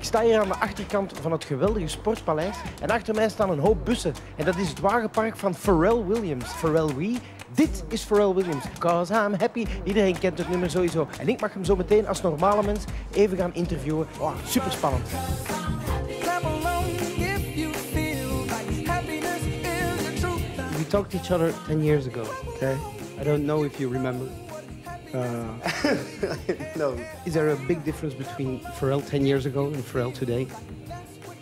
sta hier aan de achterkant van het geweldige Sportpaleis en achter mij staan een hoop bussen. En dat is het wagenpark van Pharrell Williams. Pharrell wie? Dit is Pharrell Williams. 'Cause I'm happy. Iedereen kent het nummer sowieso. En ik mag hem zo meteen als normale mens even gaan interviewen. Wow, super spannend. We talked to each other 10 years ago, okay? I don't know if you remember. No. Is there a big difference between Pharrell 10 years ago and Pharrell today?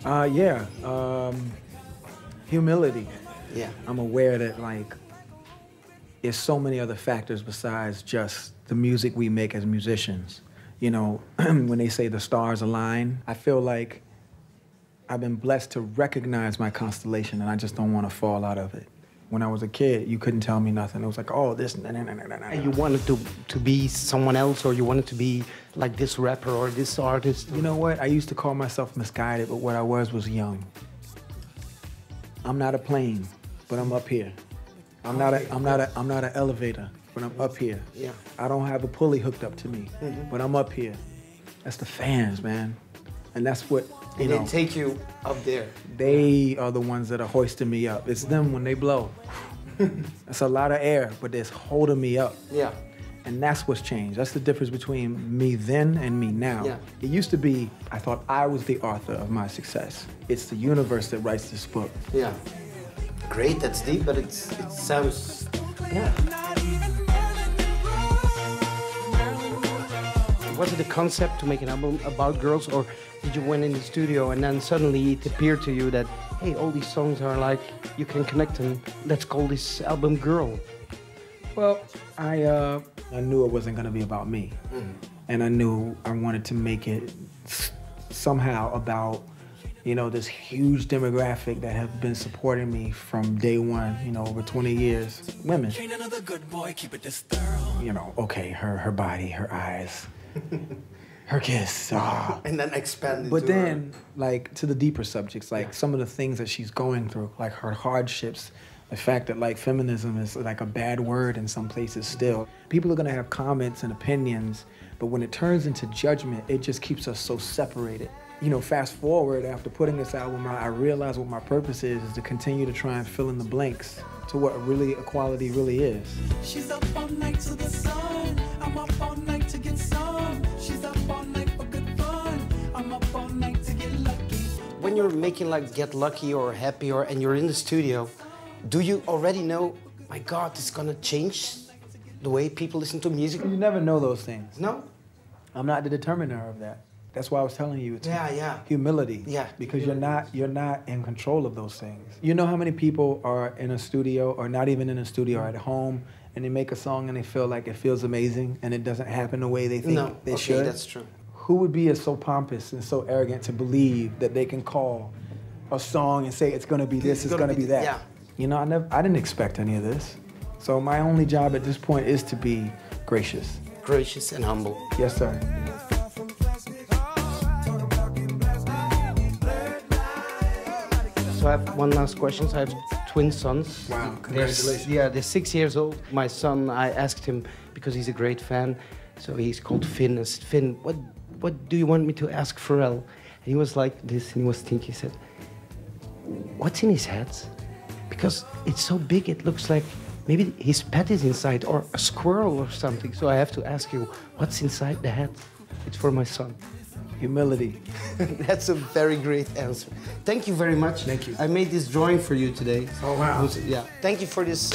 Yeah. Humility. Yeah. I'm aware that, like, there's so many other factors besides just the music we make as musicians. You know, when they say the stars align, I feel like I've been blessed to recognize my constellation and I just don't want to fall out of it. When I was a kid, you couldn't tell me nothing. It was like, oh, this, nah. And you wanted to be someone else, or you wanted to be like this rapper or this artist? You know what? I used to call myself misguided, but what I was young. I'm not a plane, but I'm up here. I'm not an elevator, but I'm up here. Yeah. I don't have a pulley hooked up to me, but I'm up here. That's the fans, man. And that's what, you know. They take you up there. They are the ones that are hoisting me up. It's them when they blow. That's a lot of air, but it's holding me up. Yeah. And that's what's changed. That's the difference between me then and me now. Yeah. It used to be, I thought I was the author of my success. It's the universe that writes this book. Yeah. Great, that's deep, but it sounds, yeah. Was it a concept to make an album about girls, or did you went in the studio and then suddenly it appeared to you that, hey, all these songs are like, you can connect them, let's call this album Girl? Well, I knew it wasn't gonna be about me. And I knew I wanted to make it somehow about, you know, this huge demographic that have been supporting me from day one, you know, over 20 years. Women. You know, okay, her body, her eyes, her kiss. And then expand it. But then, like, to the deeper subjects, like some of the things that she's going through, like her hardships, the fact that, like, feminism is like a bad word in some places still. People are gonna have comments and opinions, but when it turns into judgment, it just keeps us so separated. You know, fast forward, after putting this album out, I realized what my purpose is to continue to try and fill in the blanks to what really equality really is. She's up all night to the sun. I'm up all night to get some. She's up all night for good fun. I'm up all night to get lucky. When you're making like Get Lucky or Happy and you're in the studio, do you already know, my God, it's gonna change the way people listen to music? You never know those things. No? I'm not the determiner of that. That's why I was telling you, it's humility. Yeah. Because you're not in control of those things. You know how many people are in a studio, or not even in a studio, or at home, and they make a song and they feel like it feels amazing and it doesn't happen the way they think they should? Okay, that's true. Who would be so pompous and so arrogant to believe that they can call a song and say it's gonna be this, it's gonna be that? Yeah. You know, I didn't expect any of this. So my only job at this point is to be gracious. Gracious and humble. Yes, sir. So I have one last question. So I have twin sons. Wow, congratulations. They're 6 years old. My son, I asked him, because he's a great fan, so he's called Finn. I said, Finn, what do you want me to ask Pharrell? And he was like this, and he was thinking, he said, what's in his head? Because it's so big, it looks like maybe his pet is inside, or a squirrel or something. So I have to ask you, what's inside the head? It's for my son. Humility. That's a very great answer. Thank you very much. Thank you. I made this drawing for you today. Oh, wow. Yeah. Thank you for this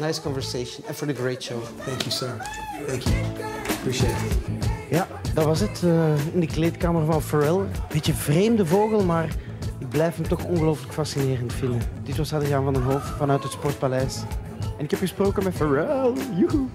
nice conversation and for the great show. Thank you, sir. Thank you. Appreciate it. Ja, dat was het in de kleedkamer van Pharrell. Beetje vreemde vogel, maar ik blijf hem toch ongelooflijk fascinerend vinden. Dit was Adriaan van den Hoof vanuit het Sportpaleis. En ik heb gesproken met Pharrell. Joehoe.